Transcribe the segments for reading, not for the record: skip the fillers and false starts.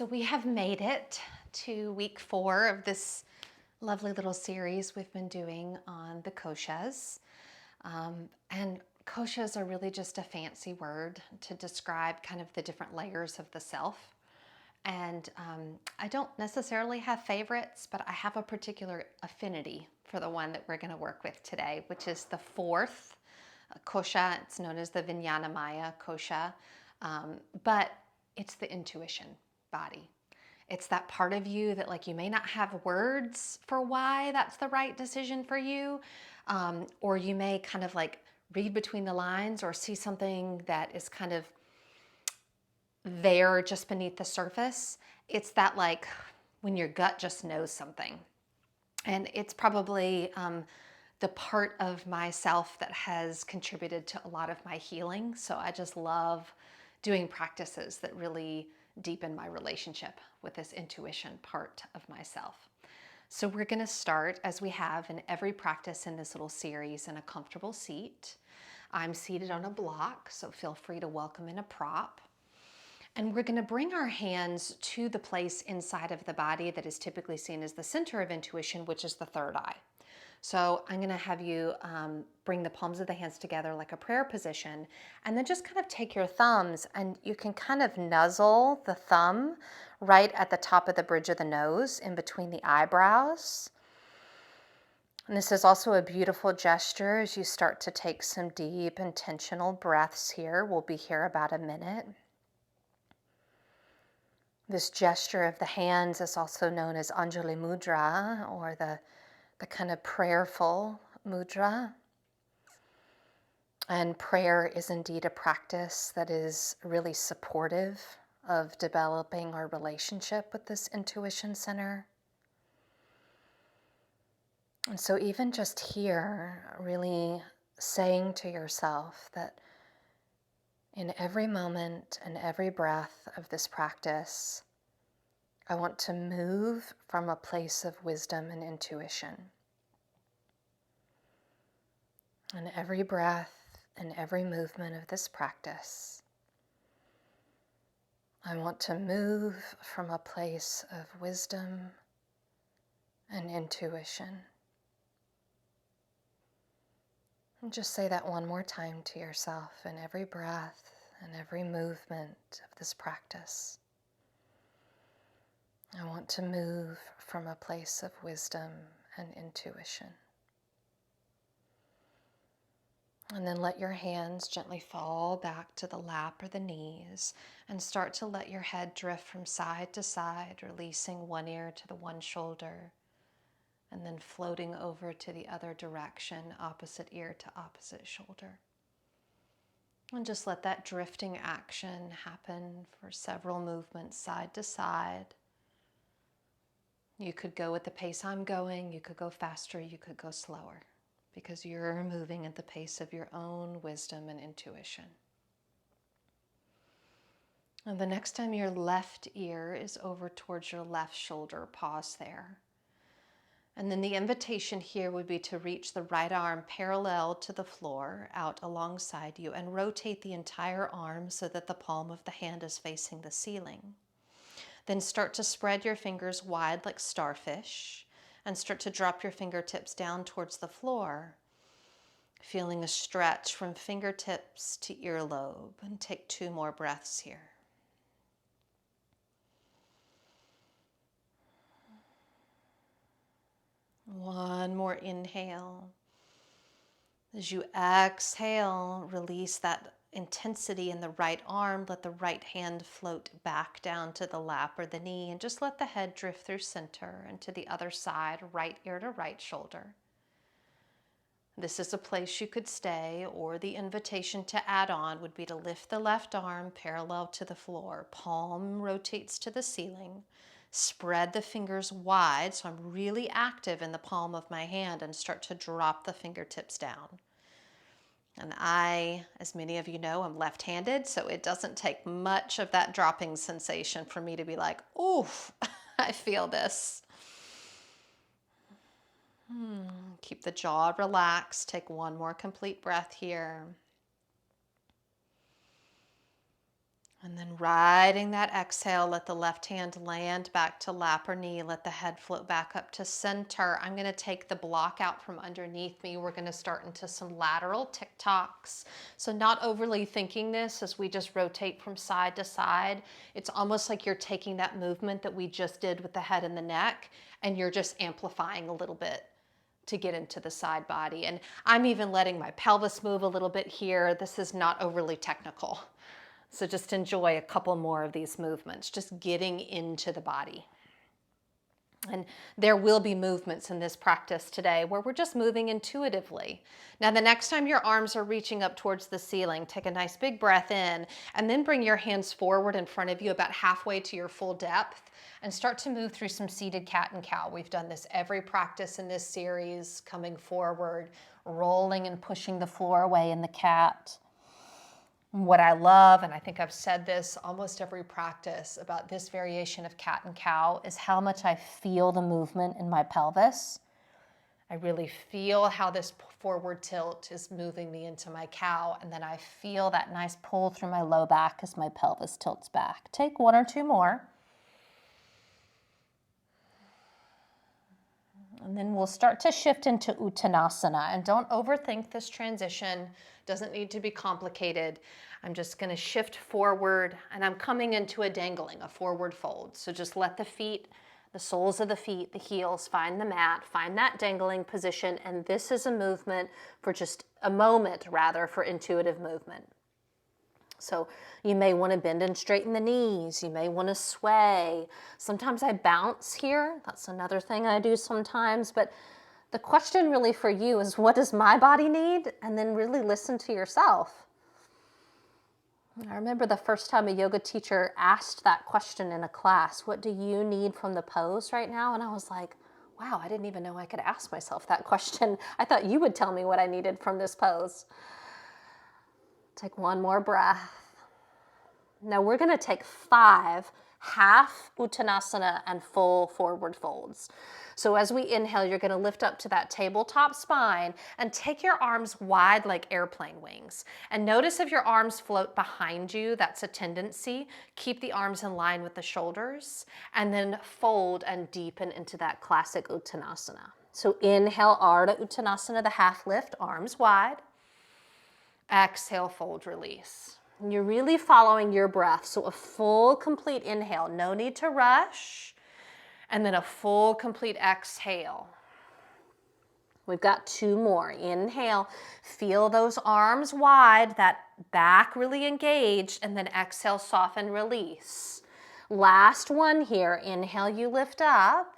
So we have made it to week 4 of this lovely little series we've been doing on the koshas. And koshas are really just a fancy word to describe kind of the different layers of the self. And I don't necessarily have favorites, but I have a particular affinity for the one that we're going to work with today, which is the 4th kosha. It's known as the Vijnanamaya Kosha, but it's the intuition body. It's that part of you that, like, you may not have words for why that's the right decision for you, or you may kind of like read between the lines or see something that is kind of there just beneath the surface. It's that, like, when your gut just knows something. And it's probably the part of myself that has contributed to a lot of my healing. So I just love doing practices that really deepen my relationship with this intuition part of myself. So we're going to start, as we have in every practice in this little series, in a comfortable seat. I'm seated on a block, so feel free to welcome in a prop. And we're going to bring our hands to the place inside of the body that is typically seen as the center of intuition, which is the third eye. So I'm going to have you bring the palms of the hands together like a prayer position, and then just kind of take your thumbs and you can kind of nuzzle the thumb right at the top of the bridge of the nose in between the eyebrows. And this is also a beautiful gesture as you start to take some deep intentional breaths here. We'll be here about a minute. This gesture of the hands is also known as Anjali Mudra, or the kind of prayerful mudra. And prayer is indeed a practice that is really supportive of developing our relationship with this intuition center. And so even just here, really saying to yourself that in every moment and every breath of this practice, I want to move from a place of wisdom and intuition. And every breath and every movement of this practice, I want to move from a place of wisdom and intuition. And just say that one more time to yourself in every breath and every movement of this practice. I want to move from a place of wisdom and intuition. And then let your hands gently fall back to the lap or the knees and start to let your head drift from side to side, releasing one ear to the one shoulder and then floating over to the other direction, opposite ear to opposite shoulder. And just let that drifting action happen for several movements side to side. You could go at the pace I'm going, you could go faster, you could go slower, because you're moving at the pace of your own wisdom and intuition. And the next time your left ear is over towards your left shoulder, pause there. And then the invitation here would be to reach the right arm parallel to the floor out alongside you and rotate the entire arm so that the palm of the hand is facing the ceiling. Then start to spread your fingers wide like starfish and start to drop your fingertips down towards the floor, feeling a stretch from fingertips to earlobe. And take 2 more breaths here. One more inhale. As you exhale, release that intensity in the right arm. Let the right hand float back down to the lap or the knee, and just let the head drift through center and to the other side, right ear to right shoulder. This is a place you could stay, or the invitation to add on would be to lift the left arm parallel to the floor. Palm rotates to the ceiling. Spread the fingers wide, so I'm really active in the palm of my hand, and start to drop the fingertips down. And I, as many of you know, I'm left-handed, so it doesn't take much of that dropping sensation for me to be like, oof, I feel this. Keep the jaw relaxed. Take one more complete breath here. And then riding that exhale, let the left hand land back to lap or knee. Let the head float back up to center. I'm going to take the block out from underneath me. We're going to start into some lateral tick-tocks. So not overly thinking this as we just rotate from side to side. It's almost like you're taking that movement that we just did with the head and the neck, and you're just amplifying a little bit to get into the side body. And I'm even letting my pelvis move a little bit here. This is not overly technical. So just enjoy a couple more of these movements, just getting into the body. And there will be movements in this practice today where we're just moving intuitively. Now, the next time your arms are reaching up towards the ceiling, take a nice big breath in, and then bring your hands forward in front of you about halfway to your full depth, and start to move through some seated cat and cow. We've done this every practice in this series, coming forward, rolling and pushing the floor away in the cat. What I love, and I think I've said this almost every practice about this variation of cat and cow, is how much I feel the movement in my pelvis. I really feel how this forward tilt is moving me into my cow, and then I feel that nice pull through my low back as my pelvis tilts back. Take one or two more. And then we'll start to shift into Uttanasana. And don't overthink this transition. Doesn't need to be complicated. I'm just going to shift forward, and I'm coming into a dangling, a forward fold. So just let the feet, the soles of the feet, the heels, find the mat, find that dangling position. And this is a movement for just a moment, rather, for intuitive movement. So you may want to bend and straighten the knees. You may want to sway. Sometimes I bounce here. That's another thing I do sometimes. But the question really for you is, what does my body need? And then really listen to yourself. I remember the first time a yoga teacher asked that question in a class, what do you need from the pose right now? And I was like, wow, I didn't even know I could ask myself that question. I thought you would tell me what I needed from this pose. Take one more breath. Now we're going to take 5 half Uttanasana and full forward folds. So as we inhale, you're going to lift up to that tabletop spine and take your arms wide like airplane wings. And notice if your arms float behind you, that's a tendency. Keep the arms in line with the shoulders, and then fold and deepen into that classic Uttanasana. So inhale, Ardha Uttanasana, the half lift, arms wide. Exhale, fold, release. And you're really following your breath. So a full, complete inhale. No need to rush. And then a full, complete exhale. We've got 2 more. Inhale. Feel those arms wide, that back really engaged. And then exhale, soften, release. Last one here. Inhale, you lift up.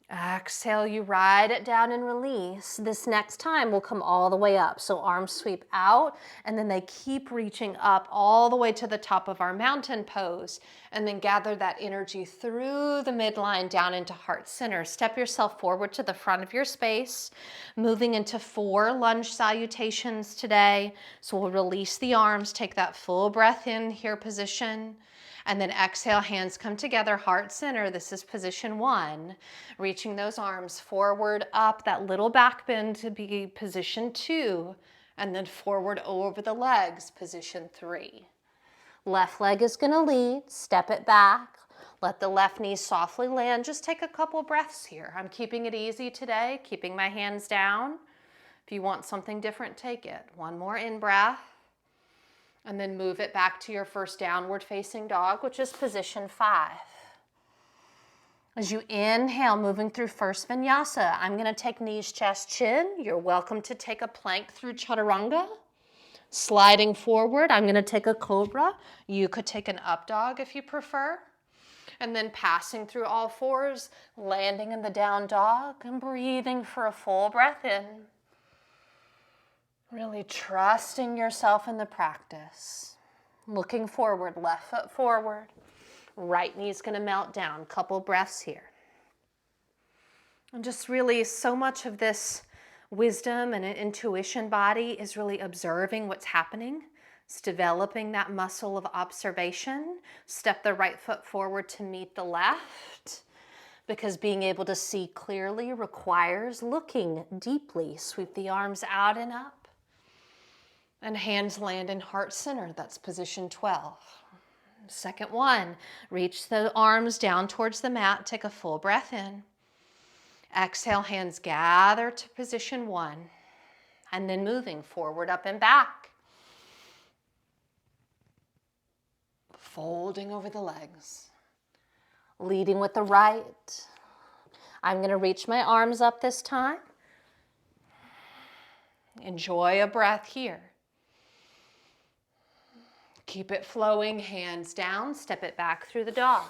Exhale, you ride it down and release. This next time will come all the way up. So arms sweep out, and then they keep reaching up all the way to the top of our mountain pose. And then gather that energy through the midline down into heart center. Step yourself forward to the front of your space, moving into 4 lunge salutations today. So we'll release the arms, take that full breath in here position. And then exhale, hands come together, heart center. This is position 1. Reaching those arms forward, up, that little back bend to be position 2. And then forward over the legs, position 3. Left leg is gonna lead, step it back. Let the left knee softly land. Just take a couple breaths here. I'm keeping it easy today, keeping my hands down. If you want something different, take it. One more in-breath. And then move it back to your first downward facing dog, which is position 5. As you inhale, moving through first vinyasa, I'm going to take knees, chest, chin. You're welcome to take a plank through chaturanga. Sliding forward, I'm going to take a cobra. You could take an up dog if you prefer. And then passing through all 4s, landing in the down dog, and breathing for a full breath in. Really trusting yourself in the practice. Looking forward, left foot forward. Right knee's going to melt down. Couple breaths here. And just really so much of this wisdom and intuition body is really observing what's happening. It's developing that muscle of observation. Step the right foot forward to meet the left, because being able to see clearly requires looking deeply. Sweep the arms out and up. And hands land in heart center. That's position 12. Second one, reach the arms down towards the mat. Take a full breath in. Exhale, hands gather to position 1. And then moving forward, up and back. Folding over the legs. Leading with the right. I'm going to reach my arms up this time. Enjoy a breath here. Keep it flowing, hands down, step it back through the dog.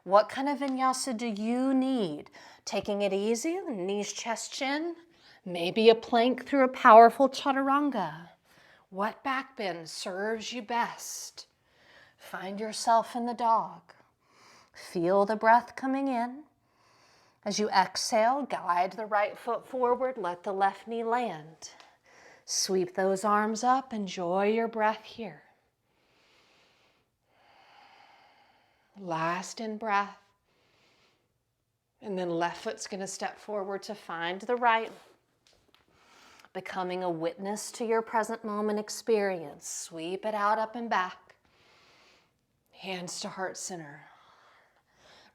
What kind of vinyasa do you need? Taking it easy, knees, chest, chin. Maybe a plank through a powerful chaturanga. What back bend serves you best? Find yourself in the dog. Feel the breath coming in. As you exhale, guide the right foot forward, let the left knee land. Sweep those arms up, enjoy your breath here. Last in breath. And then left foot's going to step forward to find the right. Becoming a witness to your present moment experience. Sweep it out, up and back. Hands to heart center.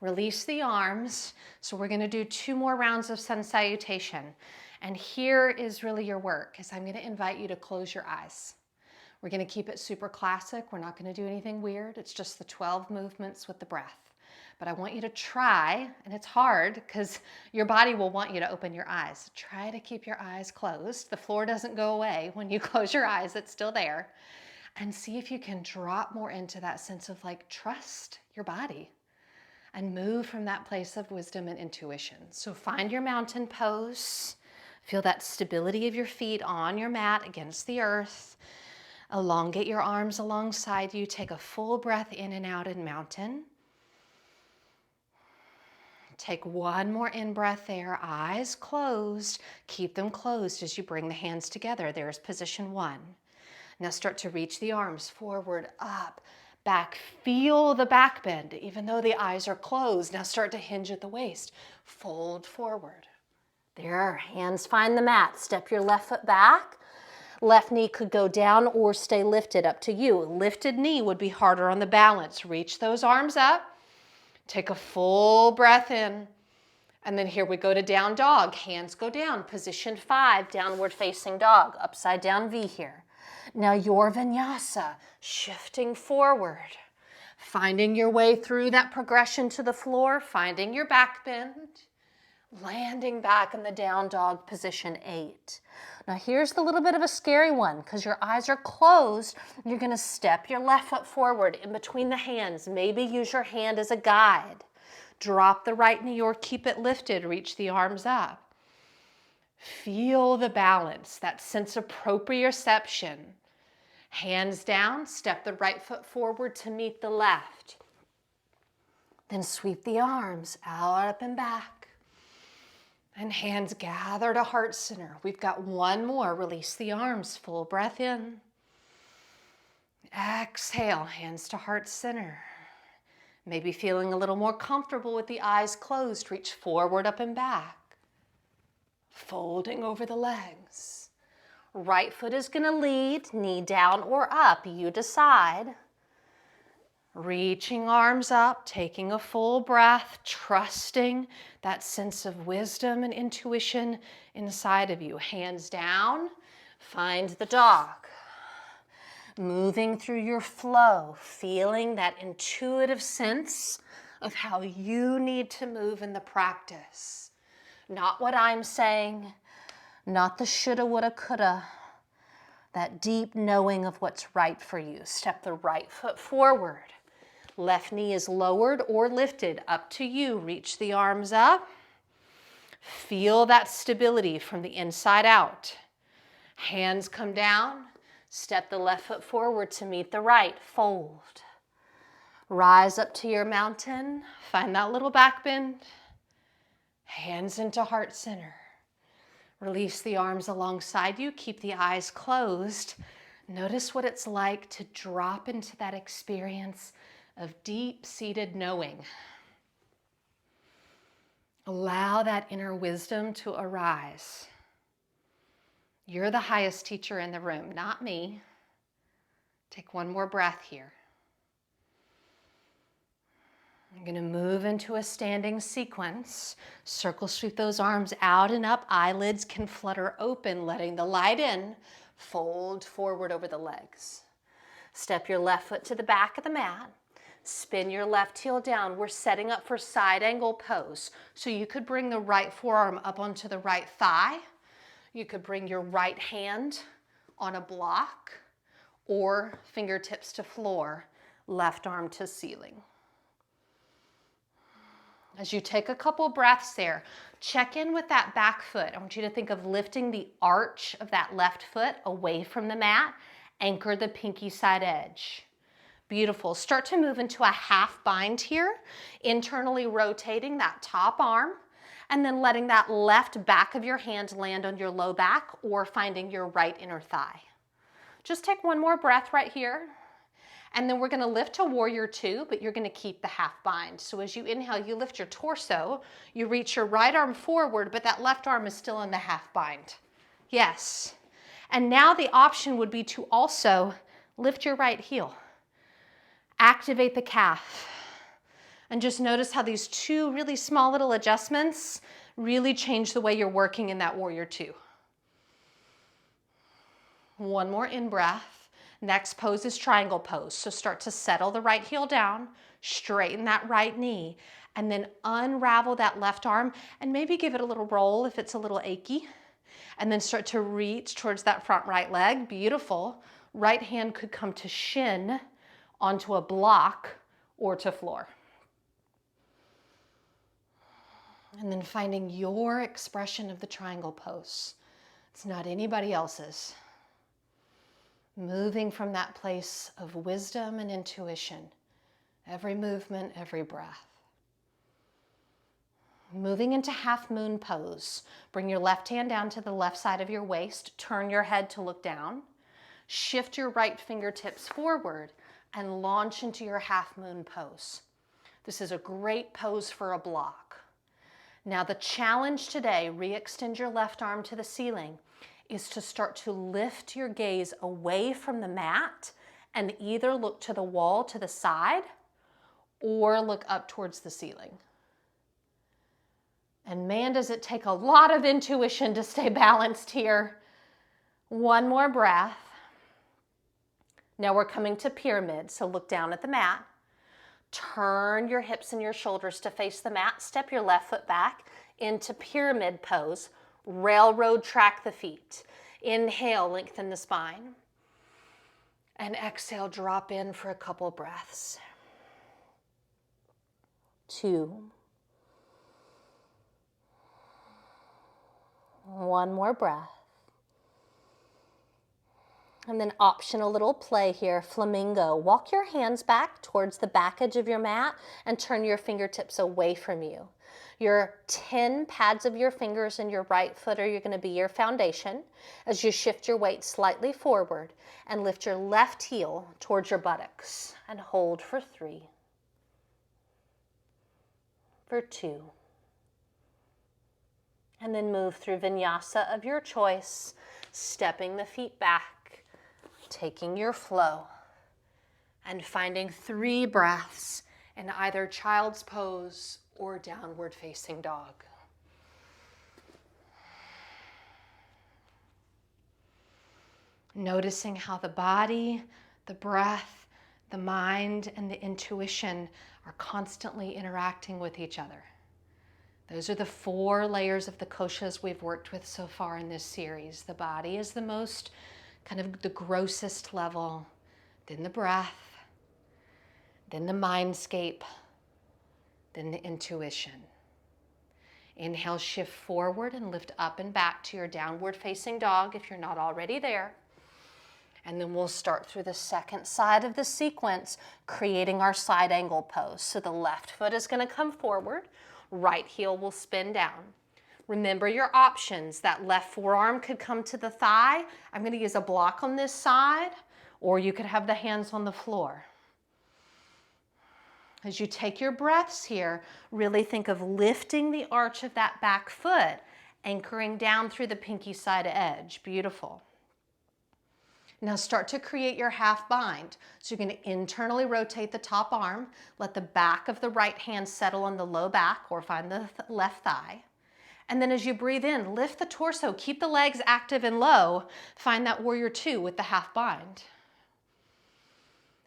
Release the arms. So we're going to do 2 more rounds of sun salutation. And here is really your work, is I'm going to invite you to close your eyes. We're going to keep it super classic. We're not going to do anything weird. It's just the 12 movements with the breath. But I want you to try, and it's hard because your body will want you to open your eyes. Try to keep your eyes closed. The floor doesn't go away when you close your eyes. It's still there. And see if you can drop more into that sense of like trust your body and move from that place of wisdom and intuition. So find your mountain pose. Feel that stability of your feet on your mat against the earth. Elongate your arms alongside you. Take a full breath in and out in mountain. Take one more in-breath there, eyes closed. Keep them closed as you bring the hands together. There's position 1. Now start to reach the arms forward, up, back. Feel the back bend, even though the eyes are closed. Now start to hinge at the waist. Fold forward. There, hands find the mat. Step your left foot back. Left knee could go down or stay lifted, up to you. Lifted knee would be harder on the balance. Reach those arms up. Take a full breath in. And then here we go to down dog. Hands go down. Position 5, downward facing dog. Upside down V here. Now your vinyasa, shifting forward. Finding your way through that progression to the floor. Finding your back bend. Landing back in the down dog, position 8. Now here's the little bit of a scary one because your eyes are closed. You're going to step your left foot forward in between the hands. Maybe use your hand as a guide. Drop the right knee or keep it lifted. Reach the arms up. Feel the balance, that sense of proprioception. Hands down, step the right foot forward to meet the left. Then sweep the arms out, up and back. And hands gather to heart center. We've got one more. Release the arms. Full breath in. Exhale. Hands to heart center. Maybe feeling a little more comfortable with the eyes closed. Reach forward, up and back. Folding over the legs. Right foot is going to lead. Knee down or up. You decide. Reaching arms up, taking a full breath, trusting that sense of wisdom and intuition inside of you. Hands down, find the dog. Moving through your flow, feeling that intuitive sense of how you need to move in the practice. Not what I'm saying, not the shoulda, woulda, coulda. That deep knowing of what's right for you. Step the right foot forward. Left knee is lowered or lifted, up to you. Reach the arms up. Feel that stability from the inside out. Hands come down. Step the left foot forward to meet the right. Fold. Rise up to your mountain. Find that little back bend. Hands into heart center. Release the arms alongside you. Keep the eyes closed. Notice what it's like to drop into that experience of deep-seated knowing. Allow that inner wisdom to arise. You're the highest teacher in the room, not me. Take one more breath here. You're going to move into a standing sequence. Circle sweep those arms out and up. Eyelids can flutter open, letting the light in. Fold forward over the legs. Step your left foot to the back of the mat. Spin your left heel down. We're setting up for side angle pose. So you could bring the right forearm up onto the right thigh. You could bring your right hand on a block or fingertips to floor, left arm to ceiling. As you take a couple breaths there, check in with that back foot. I want you to think of lifting the arch of that left foot away from the mat. Anchor the pinky side edge. Beautiful. Start to move into a half bind here, internally rotating that top arm, and then letting that left back of your hand land on your low back or finding your right inner thigh. Just take one more breath right here. And then we're going to lift to warrior two, but you're going to keep the half bind. So as you inhale, you lift your torso, you reach your right arm forward, but that left arm is still in the half bind. Yes. And now the option would be to also lift your right heel. Activate the calf. And just notice how these two really small little adjustments really change the way you're working in that warrior two. One more in-breath. Next pose is triangle pose. So start to settle the right heel down, straighten that right knee, and then unravel that left arm and maybe give it a little roll if it's a little achy. And then start to reach towards that front right leg. Beautiful. Right hand could come to shin, onto a block, or to floor. And then finding your expression of the triangle pose. It's not anybody else's. Moving from that place of wisdom and intuition. Every movement, every breath. Moving into half moon pose. Bring your left hand down to the left side of your waist. Turn your head to look down. Shift your right fingertips forward and launch into your half moon pose. This is a great pose for a block. Now the challenge today, re-extend your left arm to the ceiling, is to start to lift your gaze away from the mat and either look to the wall to the side or look up towards the ceiling. And man, does it take a lot of intuition to stay balanced here. One more breath. Now we're coming to pyramid, so look down at the mat. Turn your hips and your shoulders to face the mat. Step your left foot back into pyramid pose. Railroad track the feet. Inhale, lengthen the spine. And exhale, drop in for a couple breaths. 2. One more breath. And then optional little play here, flamingo. Walk your hands back towards the back edge of your mat and turn your fingertips away from you. Your 10 pads of your fingers in your right foot are going to be your foundation as you shift your weight slightly forward and lift your left heel towards your buttocks and hold for 3, for 2. And then move through Vinyasa of your choice, stepping the feet back, taking your flow, and finding 3 breaths in either child's pose or downward facing dog. Noticing how the body, the breath, the mind, and the intuition are constantly interacting with each other. Those are the 4 layers of the koshas we've worked with so far in this series. The body is the most, kind of the grossest level, then the breath, then the mindscape, then the intuition. Inhale, shift forward and lift up and back to your downward facing dog if you're not already there. And then we'll start through the second side of the sequence, creating our side angle pose. So the left foot is going to come forward, right heel will spin down. Remember your options. That left forearm could come to the thigh. I'm going to use a block on this side, or you could have the hands on the floor. As you take your breaths here, really think of lifting the arch of that back foot, anchoring down through the pinky side edge. Beautiful. Now start to create your half bind. So you're going to internally rotate the top arm, let the back of the right hand settle on the low back or find the left thigh. And then as you breathe in, lift the torso, keep the legs active and low. Find that warrior two with the half bind.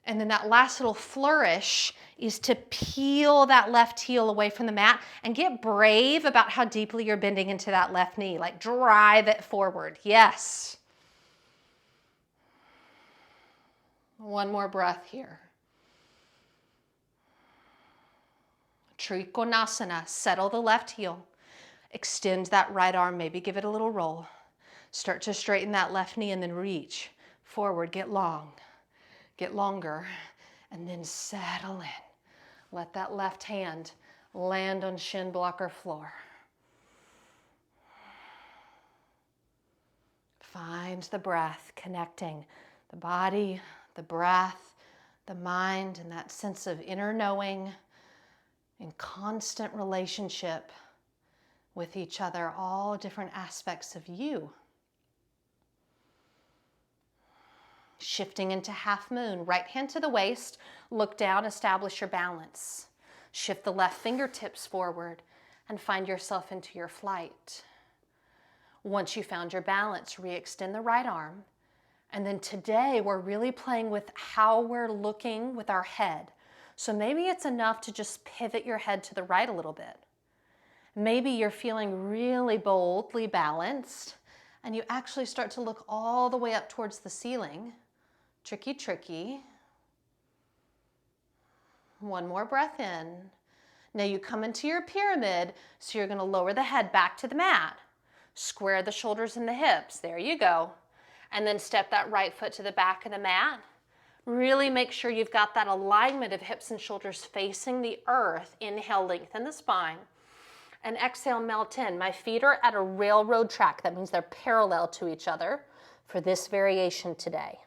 And then that last little flourish is to peel that left heel away from the mat and get brave about how deeply you're bending into that left knee. Like drive it forward. Yes. One more breath here. Trikonasana, settle the left heel. Extend that right arm, maybe give it a little roll. Start to straighten that left knee and then reach forward, get long, get longer, and then settle in. Let that left hand land on shin blocker floor. Find the breath, connecting the body, the breath, the mind, and that sense of inner knowing in constant relationship with each other, all different aspects of you. Shifting into half moon, right hand to the waist, look down, establish your balance. Shift the left fingertips forward and find yourself into your flight. Once you found your balance, re-extend the right arm. And then today we're really playing with how we're looking with our head. So maybe it's enough to just pivot your head to the right a little bit. Maybe you're feeling really boldly balanced and you actually start to look all the way up towards the ceiling. Tricky, tricky. One more breath in. Now you come into your pyramid, so you're going to lower the head back to the mat. Square the shoulders and the hips. There you go. And then step that right foot to the back of the mat. Really make sure you've got that alignment of hips and shoulders facing the earth. Inhale, lengthen the spine. And exhale, melt in. My feet are at a railroad track. That means they're parallel to each other for this variation today.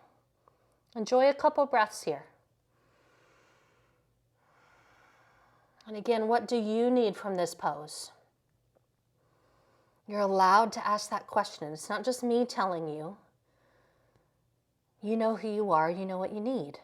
Enjoy a couple breaths here. And again, what do you need from this pose? You're allowed to ask that question. It's not just me telling you. You know who you are, you know what you need.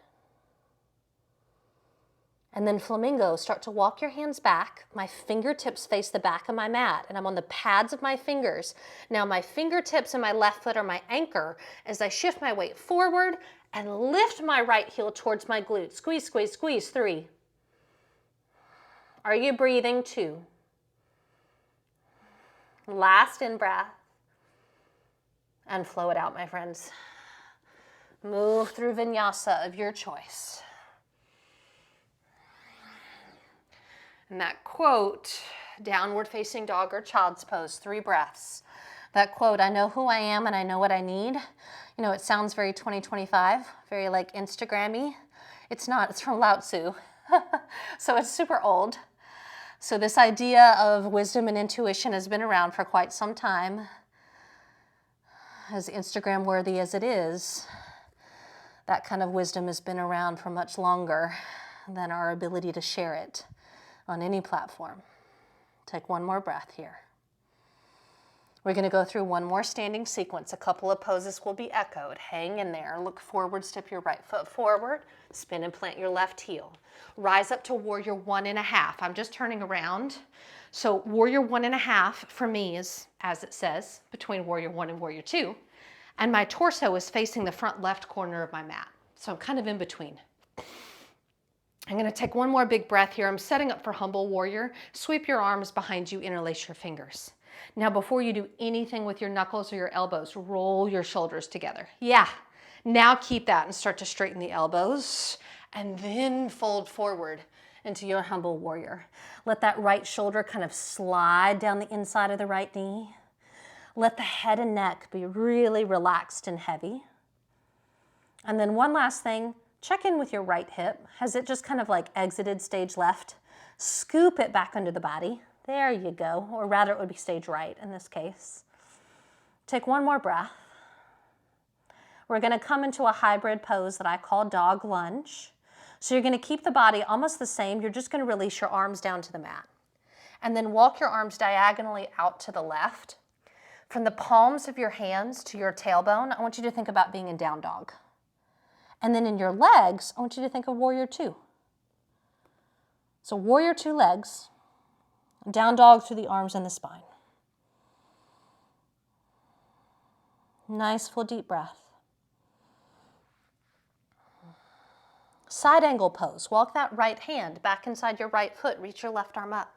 And then flamingo, start to walk your hands back. My fingertips face the back of my mat, and I'm on the pads of my fingers. Now my fingertips and my left foot are my anchor as I shift my weight forward and lift my right heel towards my glute. Squeeze, squeeze, squeeze. 3. Are you breathing? 2. Last in breath. And flow it out, my friends. Move through Vinyasa of your choice. And that quote, downward facing dog or child's pose, 3 breaths. That quote, I know who I am and I know what I need. You know, it sounds very 2025, very like Instagram-y. It's not, it's from Lao Tzu. So it's super old. So this idea of wisdom and intuition has been around for quite some time. As Instagram worthy as it is, that kind of wisdom has been around for much longer than our ability to share it on any platform. Take one more breath here. We're going to go through one more standing sequence. A couple of poses will be echoed. Hang in there. Look forward, step your right foot forward, spin and plant your left heel. Rise up to warrior 1.5. I'm just turning around. So warrior 1.5 for me is, as it says, between warrior 1 and warrior 2. And my torso is facing the front left corner of my mat. So I'm kind of in between. I'm going to take one more big breath here. I'm setting up for humble warrior. Sweep your arms behind you, interlace your fingers. Now before you do anything with your knuckles or your elbows, roll your shoulders together. Yeah. Now keep that and start to straighten the elbows and then fold forward into your humble warrior. Let that right shoulder kind of slide down the inside of the right knee. Let the head and neck be really relaxed and heavy. And then one last thing, check in with your right hip. Has it just kind of like exited stage left? Scoop it back under the body. There you go. Or rather it would be stage right in this case. Take one more breath. We're going to come into a hybrid pose that I call dog lunge. So you're going to keep the body almost the same. You're just going to release your arms down to the mat. And then walk your arms diagonally out to the left. From the palms of your hands to your tailbone, I want you to think about being in down dog. And then in your legs, I want you to think of warrior two. So warrior two legs, down dog through the arms and the spine. Nice full deep breath. Side angle pose. Walk that right hand back inside your right foot. Reach your left arm up.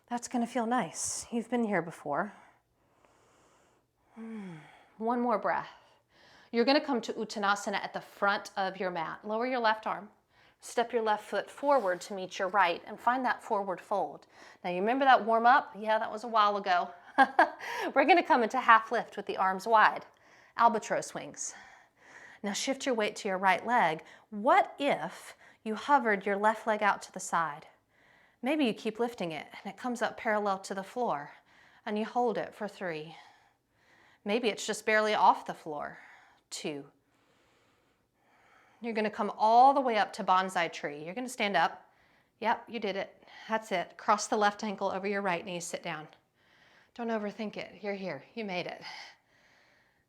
That's going to feel nice. You've been here before. One more breath. You're going to come to Uttanasana at the front of your mat. Lower your left arm. Step your left foot forward to meet your right and find that forward fold. Now you remember that warm up? Yeah, that was a while ago. We're going to come into half lift with the arms wide. Albatross wings. Now shift your weight to your right leg. What if you hovered your left leg out to the side? Maybe you keep lifting it and it comes up parallel to the floor and you hold it for 3. Maybe it's just barely off the floor. 2. You're going to come all the way up to bonsai tree. You're going to stand up. Yep, you did it. That's it. Cross the left ankle over your right knee. Sit down. Don't overthink it. You're here. You made it.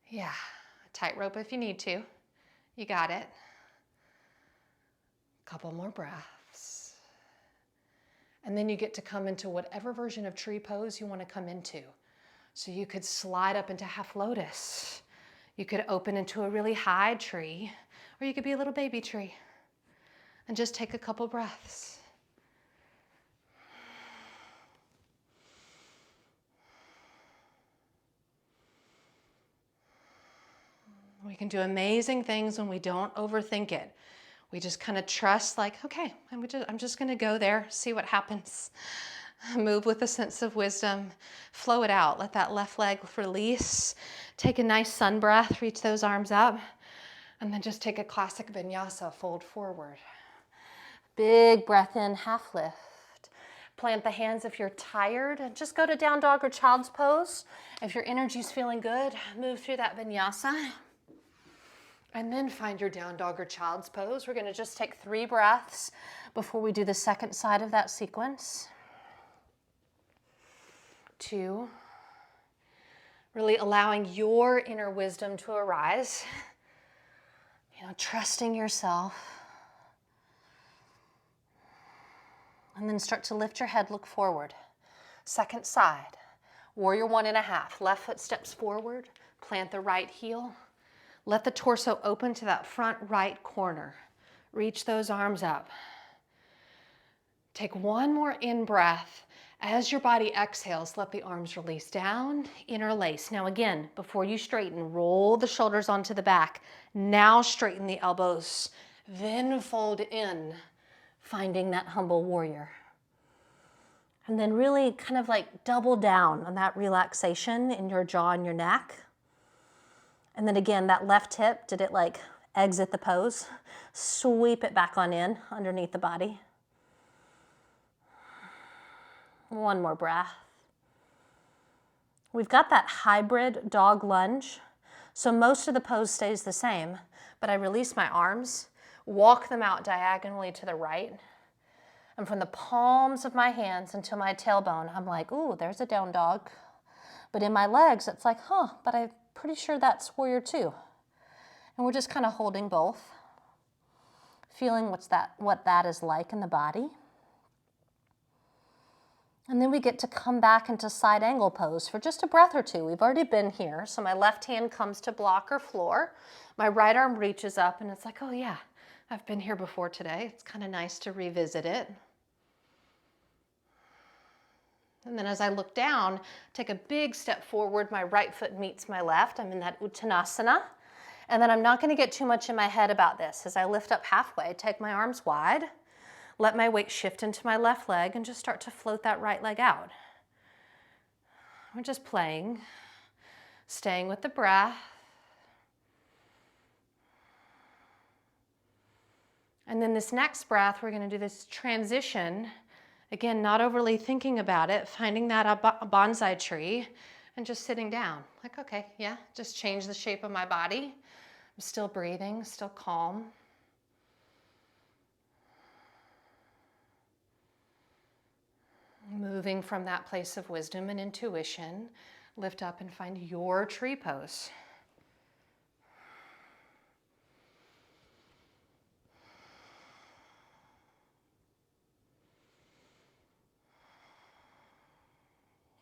Yeah. Tightrope if you need to. You got it. Couple more breaths. And then you get to come into whatever version of tree pose you want to come into. So you could slide up into half lotus. You could open into a really high tree, or you could be a little baby tree. And just take a couple breaths. We can do amazing things when we don't overthink it. We just kind of trust, like, okay, I'm just going to go there, see what happens. Move with a sense of wisdom. Flow it out. Let that left leg release. Take a nice sun breath. Reach those arms up. And then just take a classic vinyasa, fold forward. Big breath in, half lift. Plant the hands if you're tired. And just go to down dog or child's pose. If your energy's feeling good, move through that vinyasa. And then find your down dog or child's pose. We're going to just take 3 breaths before we do the second side of that sequence. 2. Really allowing your inner wisdom to arise. Trusting yourself. And then start to lift your head, look forward. Second side. Warrior 1.5. Left foot steps forward. Plant the right heel. Let the torso open to that front right corner. Reach those arms up. Take one more in-breath. As your body exhales, let the arms release down, interlace. Now again, before you straighten, roll the shoulders onto the back. Now straighten the elbows, then fold in, finding that humble warrior. And then really kind of like double down on that relaxation in your jaw and your neck. And then again, that left hip, did it like exit the pose? Sweep it back on in underneath the body. One more breath. We've got that hybrid dog lunge. So most of the pose stays the same, but I release my arms, walk them out diagonally to the right. And from the palms of my hands until my tailbone, I'm like, ooh, there's a down dog. But in my legs, it's like, but I'm pretty sure that's warrior 2. And we're just kind of holding both, feeling what that is like in the body. And then we get to come back into side angle pose for just a breath or 2. We've already been here. So my left hand comes to block or floor. My right arm reaches up and it's like, oh yeah, I've been here before today. It's kind of nice to revisit it. And then as I look down, take a big step forward. My right foot meets my left. I'm in that Uttanasana. And then I'm not going to get too much in my head about this. As I lift up halfway, take my arms wide. Let my weight shift into my left leg and just start to float that right leg out. We're just playing, staying with the breath. And then this next breath, we're going to do this transition. Again, not overly thinking about it, finding that bonsai tree and just sitting down. Like, okay, yeah, just change the shape of my body. I'm still breathing, still calm. Moving from that place of wisdom and intuition, Lift up and find your tree pose.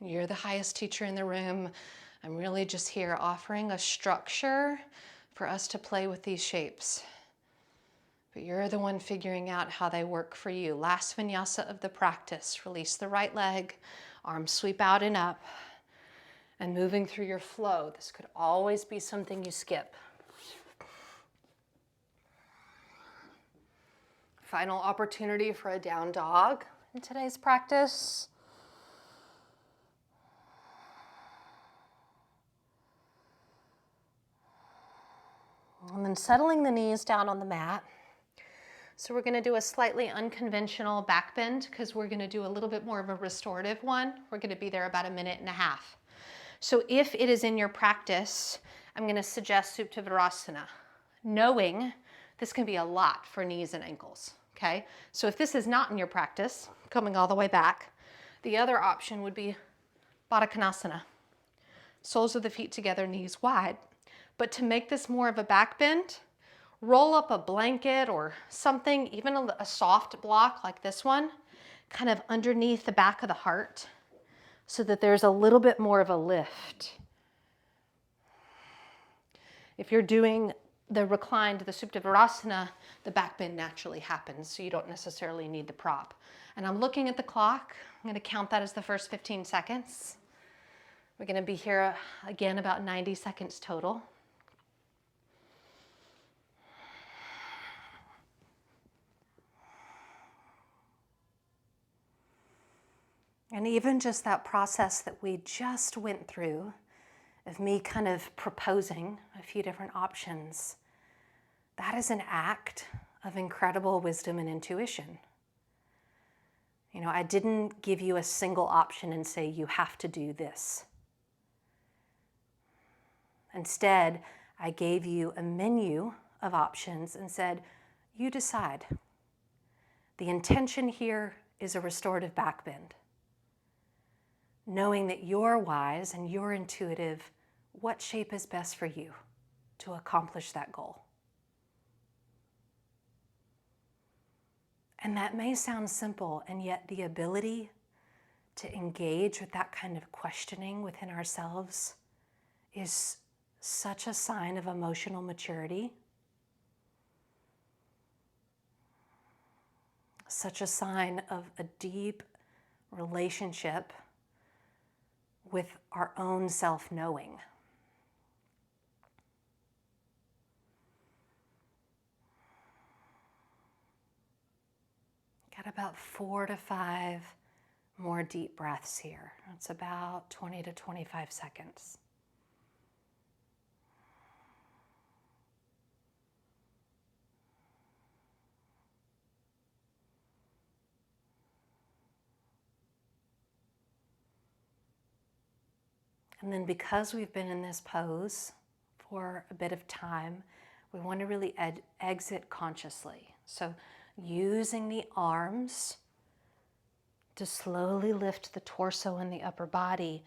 You're the highest teacher in the room. I'm really just here offering a structure for us to play with these shapes. But you're the one figuring out how they work for you. Last vinyasa of the practice. Release the right leg, arms sweep out and up, and moving through your flow. This could always be something you skip. Final opportunity for a down dog in today's practice. And then settling the knees down on the mat. So we're going to do a slightly unconventional back bend because we're going to do a little bit more of a restorative one. We're going to be there about 1.5 minutes. So if it is in your practice, I'm going to suggest Supta Virasana, knowing this can be a lot for knees and ankles, okay? So if this is not in your practice, coming all the way back, the other option would be Baddha Konasana. Soles of the feet together, knees wide. But to make this more of a back bend, roll up a blanket or something, even a soft block like this one, kind of underneath the back of the heart so that there's a little bit more of a lift. If you're doing the reclined, the Supta Virasana, the back bend naturally happens, so you don't necessarily need the prop. And I'm looking at the clock. I'm going to count that as the first 15 seconds. We're going to be here again about 90 seconds total. And even just that process that we just went through of me kind of proposing a few different options, that is an act of incredible wisdom and intuition. You know, I didn't give you a single option and say, you have to do this. Instead, I gave you a menu of options and said, you decide. The intention here is a restorative back bend. Knowing that you're wise and you're intuitive, what shape is best for you to accomplish that goal? And that may sound simple, and yet the ability to engage with that kind of questioning within ourselves is such a sign of emotional maturity, such a sign of a deep relationship with our own self-knowing. Got about 4 to 5 more deep breaths here. It's about 20 to 25 seconds. And then because we've been in this pose for a bit of time, we want to really exit consciously. So using the arms to slowly lift the torso and the upper body.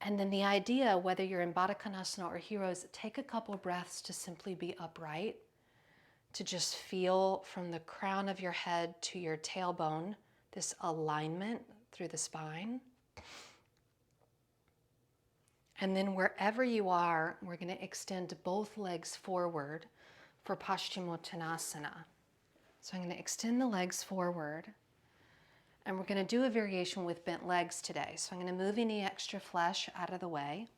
And then the idea, whether you're in Baddha Konasana or Heroes, take a couple breaths to simply be upright, to just feel from the crown of your head to your tailbone, this alignment through the spine. And then wherever you are, we're going to extend both legs forward for Paschimottanasana. So I'm going to extend the legs forward, and we're going to do a variation with bent legs today. So I'm going to move any extra flesh out of the way,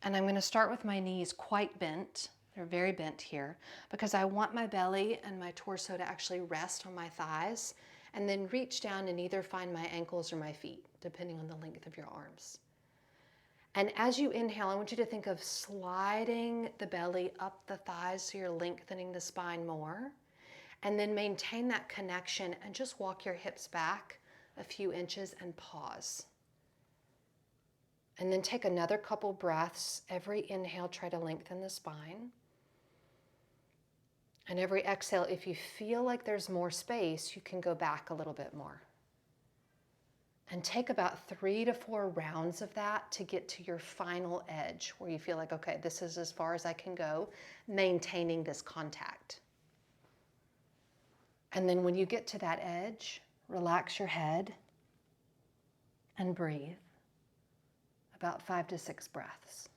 and I'm going to start with my knees quite bent. They're very bent here because I want my belly and my torso to actually rest on my thighs, and then reach down and either find my ankles or my feet, depending on the length of your arms. And as you inhale, I want you to think of sliding the belly up the thighs so you're lengthening the spine more. And then maintain that connection and just walk your hips back a few inches and pause. And then take another couple breaths. Every inhale, try to lengthen the spine. And every exhale, if you feel like there's more space, you can go back a little bit more. And take about 3 to 4 rounds of that to get to your final edge where you feel like, okay, this is as far as I can go, maintaining this contact. And then when you get to that edge, relax your head and breathe. About 5 to 6 breaths.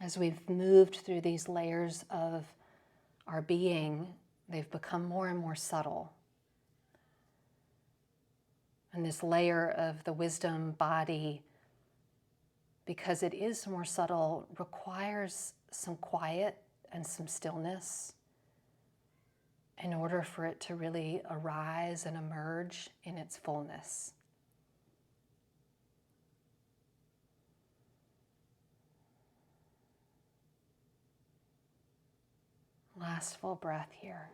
As we've moved through these layers of our being, they've become more and more subtle. And this layer of the wisdom body, because it is more subtle, requires some quiet and some stillness in order for it to really arise and emerge in its fullness. Last full breath here.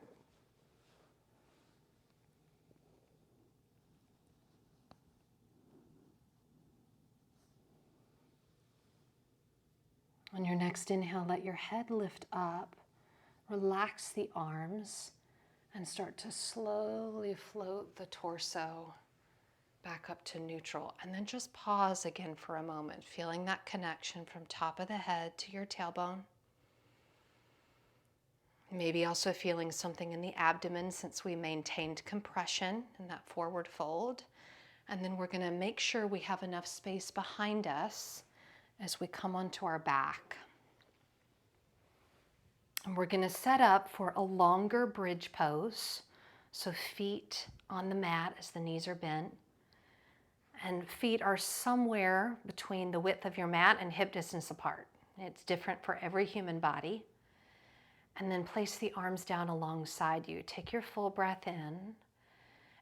On your next inhale, let your head lift up, relax the arms, and start to slowly float the torso back up to neutral. And then just pause again for a moment, feeling that connection from top of the head to your tailbone. Maybe also feeling something in the abdomen since we maintained compression in that forward fold. And then we're going to make sure we have enough space behind us as we come onto our back. And we're going to set up for a longer bridge pose. So feet on the mat as the knees are bent. And feet are somewhere between the width of your mat and hip distance apart. It's different for every human body. And then place the arms down alongside you. Take your full breath in.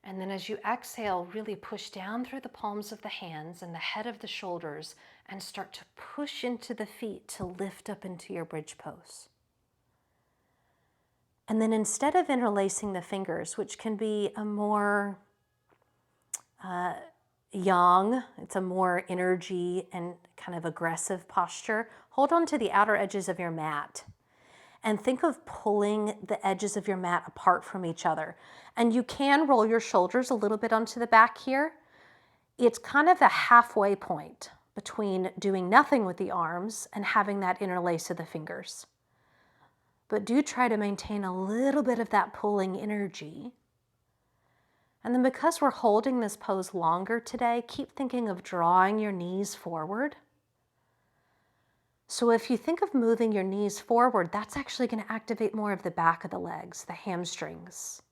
And then as you exhale, really push down through the palms of the hands and the head of the shoulders and start to push into the feet to lift up into your bridge pose. And then instead of interlacing the fingers, which can be a more yang, it's a more energy and kind of aggressive posture, hold on to the outer edges of your mat. And think of pulling the edges of your mat apart from each other. And you can roll your shoulders a little bit onto the back here. It's kind of a halfway point between doing nothing with the arms and having that interlace of the fingers. But do try to maintain a little bit of that pulling energy. And then because we're holding this pose longer today, keep thinking of drawing your knees forward. So if you think of moving your knees forward, that's actually going to activate more of the back of the legs, the hamstrings.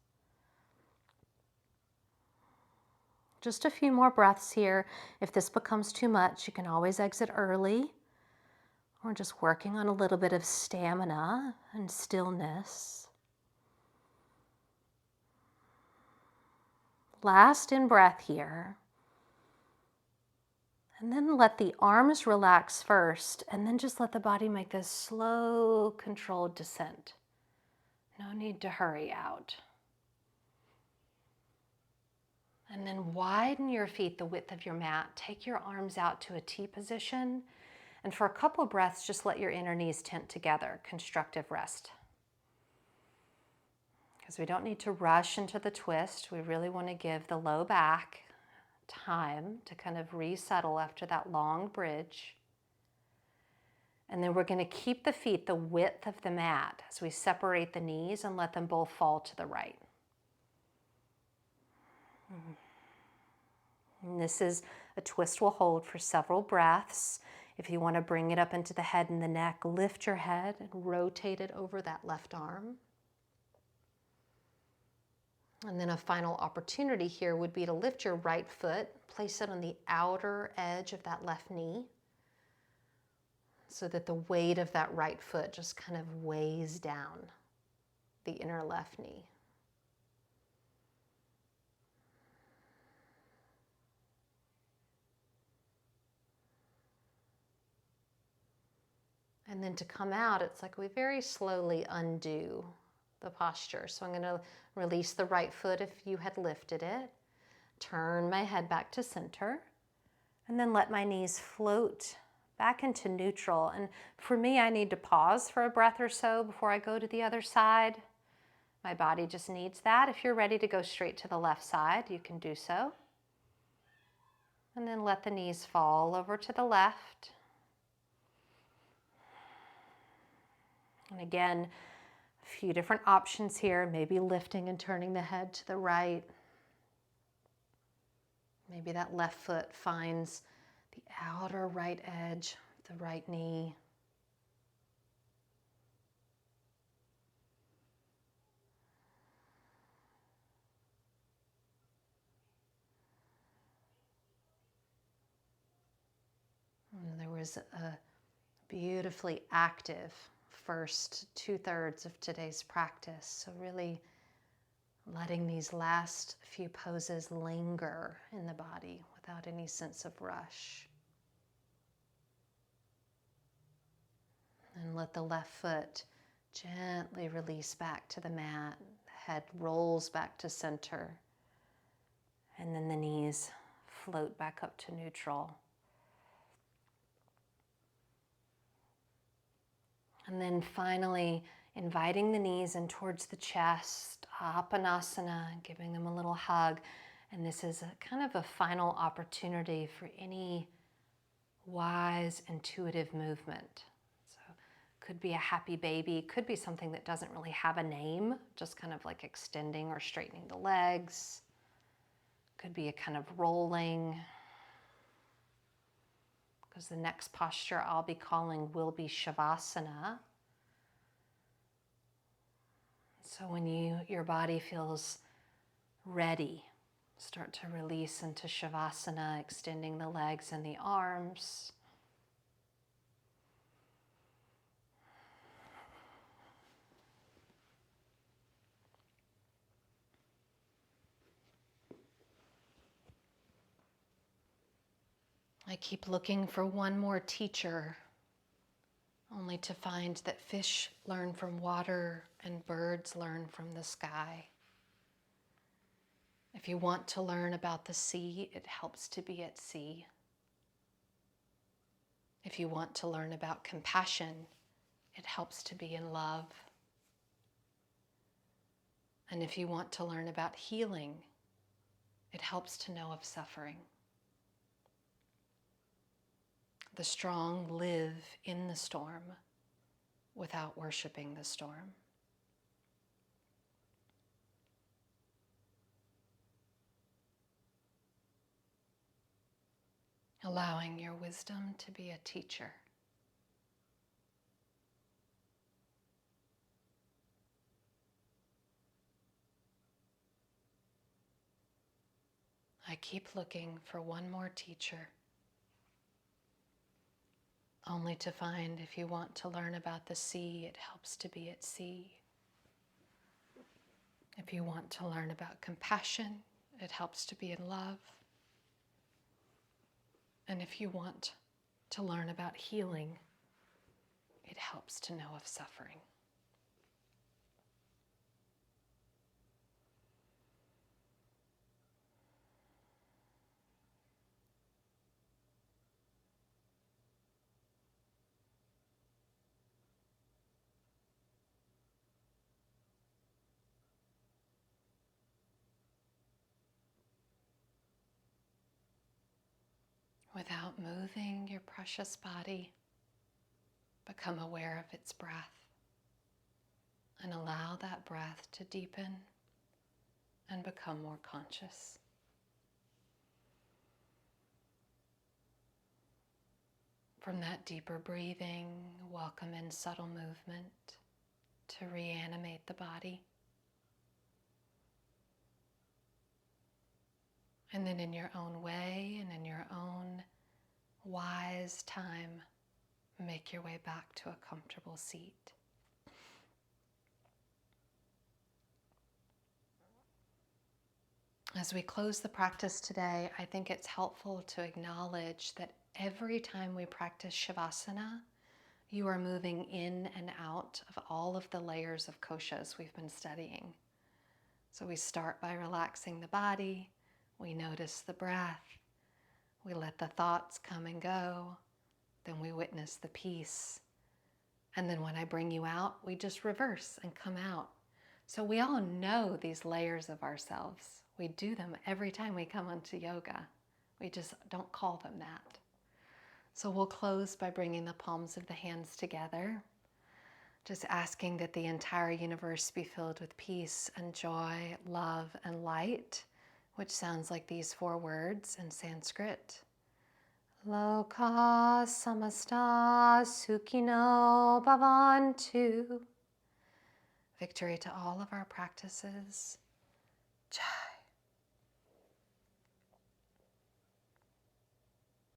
Just a few more breaths here. If this becomes too much, you can always exit early. We're just working on a little bit of stamina and stillness. Last in breath here. And then let the arms relax first, and then just let the body make this slow, controlled descent. No need to hurry out. And then widen your feet the width of your mat. Take your arms out to a T position. And for a couple of breaths, just let your inner knees tent together, constructive rest. Because we don't need to rush into the twist. We really want to give the low back time to kind of resettle after that long bridge. And then we're going to keep the feet the width of the mat as we separate the knees and let them both fall to the right. And this is a twist we'll hold for several breaths. If you want to bring it up into the head and the neck, lift your head and rotate it over that left arm. And then a final opportunity here would be to lift your right foot, place it on the outer edge of that left knee so that the weight of that right foot just kind of weighs down the inner left knee. And then to come out, it's like we very slowly undo the posture. So I'm going to release the right foot if you had lifted it, turn my head back to center, and then let my knees float back into neutral. And for me, I need to pause for a breath or so before I go to the other side. My body just needs that. If you're ready to go straight to the left side, you can do so. And then let the knees fall over to the left. And again, a few different options here. Maybe lifting and turning the head to the right. Maybe that left foot finds the outer right edge of the right knee. And there was a beautifully active first 2/3 of today's practice. So really letting these last few poses linger in the body without any sense of rush. And let the left foot gently release back to the mat. The head rolls back to center. And then the knees float back up to neutral. And then finally, inviting the knees in towards the chest, Apanasana, giving them a little hug. And this is a kind of a final opportunity for any wise, intuitive movement. So could be a happy baby, could be something that doesn't really have a name, just kind of like extending or straightening the legs. Could be a kind of rolling, because the next posture I'll be calling will be Shavasana. So when your body feels ready, start to release into Shavasana, extending the legs and the arms. I keep looking for one more teacher, only to find that fish learn from water and birds learn from the sky. If you want to learn about the sea, it helps to be at sea. If you want to learn about compassion, it helps to be in love. And if you want to learn about healing, it helps to know of suffering. The strong live in the storm without worshiping the storm. Allowing your wisdom to be a teacher. I keep looking for one more teacher, only to find if you want to learn about the sea, it helps to be at sea. If you want to learn about compassion, it helps to be in love. And if you want to learn about healing, it helps to know of suffering. Without moving your precious body, become aware of its breath and allow that breath to deepen and become more conscious. From that deeper breathing, welcome in subtle movement to reanimate the body. And then in your own way and in your own wise time, make your way back to a comfortable seat. As we close the practice today, I think it's helpful to acknowledge that every time we practice Shavasana, you are moving in and out of all of the layers of koshas we've been studying. So we start by relaxing the body, we notice the breath, we let the thoughts come and go, then we witness the peace. And then when I bring you out, we just reverse and come out. So we all know these layers of ourselves. We do them every time we come into yoga. We just don't call them that. So we'll close by bringing the palms of the hands together, just asking that the entire universe be filled with peace and joy, love and light, which sounds like these 4 words in Sanskrit. Loka samasta sukhino bhavantu. Victory to all of our practices. Cha.